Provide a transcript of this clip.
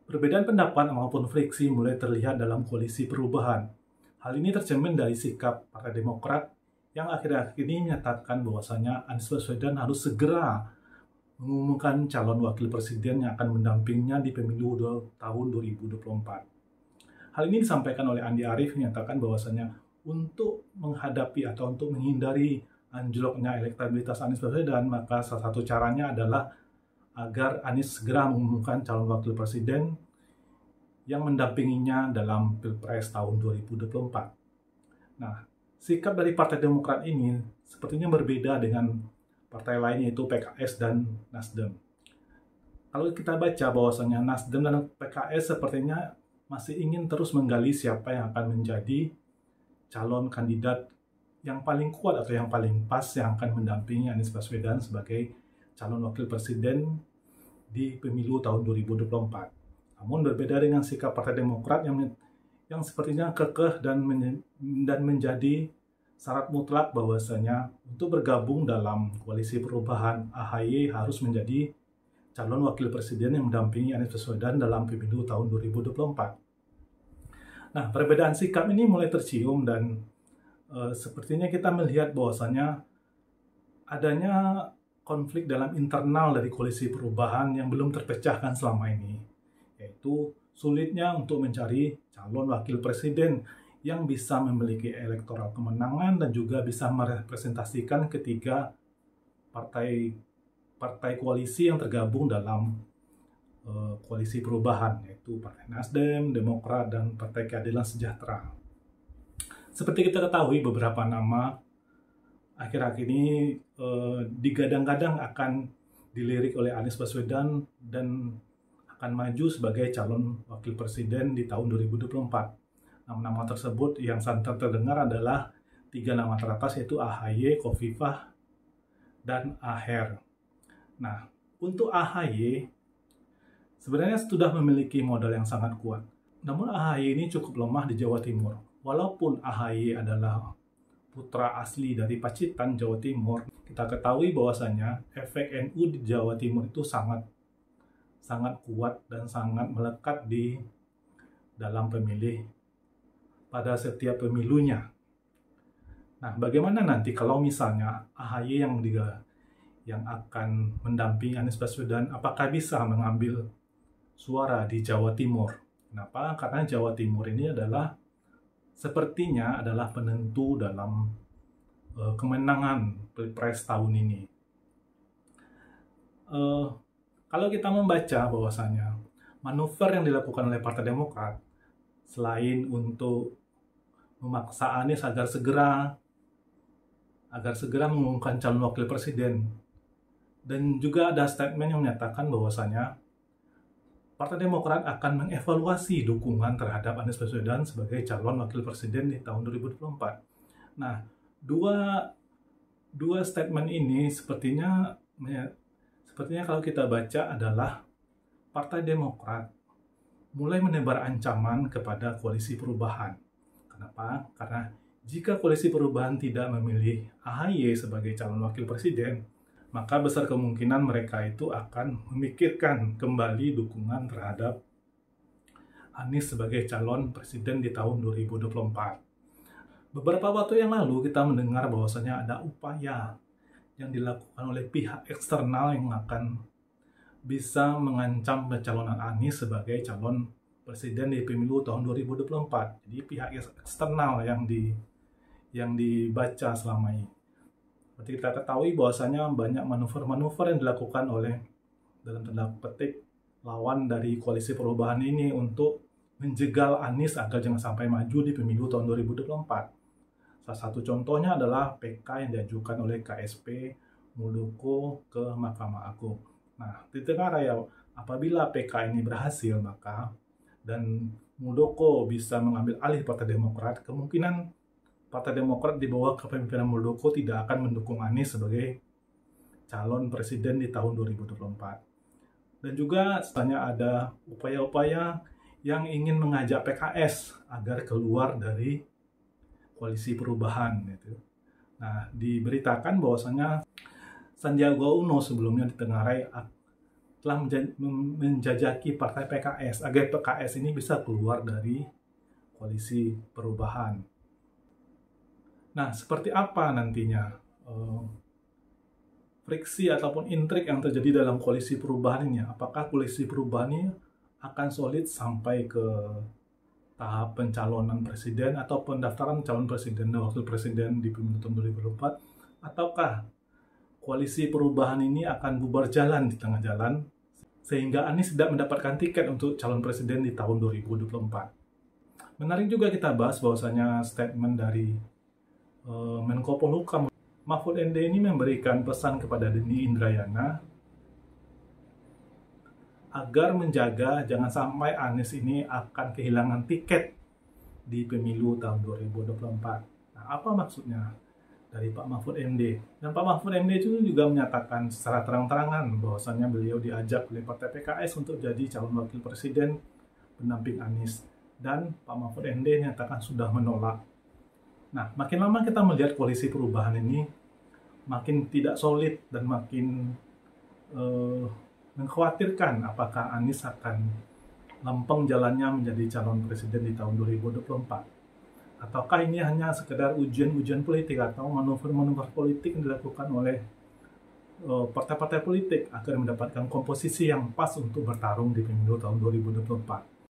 Perbedaan pendapat maupun friksi mulai terlihat dalam koalisi perubahan. Hal ini tercermin dari sikap Partai Demokrat yang akhir-akhir ini menyatakan bahwasanya Anies Baswedan harus segera mengumumkan calon wakil presiden yang akan mendampingnya di pemilu tahun 2024. Hal ini disampaikan oleh Andi Arief menyatakan bahwasanya untuk menghadapi atau untuk menghindari anjloknya elektabilitas Anies Baswedan, maka salah satu caranya adalah agar Anies segera mengumumkan calon wakil presiden yang mendampinginya dalam Pilpres tahun 2024. Nah, sikap dari Partai Demokrat ini sepertinya berbeda dengan partai lain yaitu PKS dan Nasdem. Kalau kita baca bahwasanya Nasdem dan PKS sepertinya masih ingin terus menggali siapa yang akan menjadi calon kandidat yang paling kuat atau yang paling pas yang akan mendampingi Anies Baswedan sebagai calon wakil presiden di pemilu tahun 2024. Namun berbeda dengan sikap Partai Demokrat yang sepertinya kekeh dan menjadi syarat mutlak bahwasanya untuk bergabung dalam koalisi perubahan, AHY harus menjadi calon wakil presiden yang mendampingi Anies Baswedan dalam pemilu tahun 2024. Nah, perbedaan sikap ini mulai tercium dan sepertinya kita melihat bahwasanya adanya konflik dalam internal dari koalisi perubahan yang belum terpecahkan selama ini, yaitu sulitnya untuk mencari calon wakil presiden yang bisa memiliki elektoral kemenangan dan juga bisa merepresentasikan ketiga partai koalisi yang tergabung dalam koalisi perubahan, yaitu Partai Nasdem, Demokrat, dan Partai Keadilan Sejahtera. Seperti kita ketahui, beberapa nama akhir-akhir ini digadang-gadang akan dilirik oleh Anies Baswedan dan akan maju sebagai calon wakil presiden di tahun 2024. Nama-nama tersebut yang santer terdengar adalah 3 nama teratas, yaitu AHY, Khofifah, dan Aher. Nah, untuk AHY sebenarnya sudah memiliki modal yang sangat kuat. Namun AHY ini cukup lemah di Jawa Timur. Walaupun AHY adalah putra asli dari Pacitan, Jawa Timur, kita ketahui bahwasanya efek NU di Jawa Timur itu sangat kuat dan sangat melekat di dalam pemilih pada setiap pemilunya. Nah, bagaimana nanti kalau misalnya AHY yang akan mendampingi Anies Baswedan, apakah bisa mengambil suara di Jawa Timur? Kenapa? Karena Jawa Timur ini sepertinya adalah penentu dalam kemenangan Pilpres tahun ini. Kalau kita membaca bahwasanya manuver yang dilakukan oleh Partai Demokrat, selain untuk memaksa Anies agar segera mengumumkan calon wakil presiden, dan juga ada statement yang menyatakan bahwasanya Partai Demokrat akan mengevaluasi dukungan terhadap Anies Baswedan sebagai calon wakil presiden di tahun 2024. Nah, dua statement ini sepertinya kalau kita baca adalah Partai Demokrat mulai menebar ancaman kepada koalisi perubahan. Kenapa? Karena jika koalisi perubahan tidak memilih AHY sebagai calon wakil presiden, maka besar kemungkinan mereka itu akan memikirkan kembali dukungan terhadap Anies sebagai calon presiden di tahun 2024. Beberapa waktu yang lalu kita mendengar bahwasanya ada upaya yang dilakukan oleh pihak eksternal yang akan bisa mengancam pencalonan Anies sebagai calon presiden di pemilu tahun 2024. Jadi pihak eksternal yang dibaca selama ini. Seperti kita ketahui bahwasanya banyak manuver-manuver yang dilakukan oleh, dalam tanda petik, lawan dari koalisi perubahan ini untuk menjegal Anies agar jangan sampai maju di pemilu tahun 2024. Salah satu contohnya adalah PK yang diajukan oleh KSP Muldoko ke Mahkamah Agung. Nah, di tengah raya, apabila PK ini berhasil, dan Muldoko bisa mengambil alih Partai Demokrat, kemungkinan Partai Demokrat di bawah kepemimpinan Muldoko tidak akan mendukung Anies sebagai calon presiden di tahun 2024. Dan juga setelahnya ada upaya-upaya yang ingin mengajak PKS agar keluar dari koalisi perubahan. Gitu. Nah, diberitakan bahwasanya Sandiaga Uno sebelumnya ditengarai telah menjajaki partai PKS agar PKS ini bisa keluar dari koalisi perubahan. Nah, seperti apa nantinya friksi ataupun intrik yang terjadi dalam koalisi perubahan ini? Apakah koalisi perubahan ini akan solid sampai ke tahap pencalonan presiden atau pendaftaran calon presiden dan wakil presiden di pemilu tahun 2024, ataukah koalisi perubahan ini akan bubar jalan di tengah jalan sehingga Anies tidak mendapatkan tiket untuk calon presiden di tahun 2024. Menarik juga kita bahas bahwasanya statement dari Menko Polhukam Mahfud MD ini memberikan pesan kepada Denny Indrayana agar menjaga jangan sampai Anies ini akan kehilangan tiket di pemilu tahun 2024. Nah, apa maksudnya dari Pak Mahfud MD? Dan Pak Mahfud MD itu juga menyatakan secara terang-terangan bahwasannya beliau diajak oleh Partai PKS untuk jadi calon wakil presiden pendamping Anies. Dan Pak Mahfud MD menyatakan sudah menolak. Nah, makin lama kita melihat koalisi perubahan ini makin tidak solid dan makin mengkhawatirkan apakah Anies akan lempeng jalannya menjadi calon presiden di tahun 2024. Ataukah ini hanya sekedar ujian-ujian politik atau manuver-manuver politik yang dilakukan oleh partai-partai politik agar mendapatkan komposisi yang pas untuk bertarung di pemilu tahun 2024.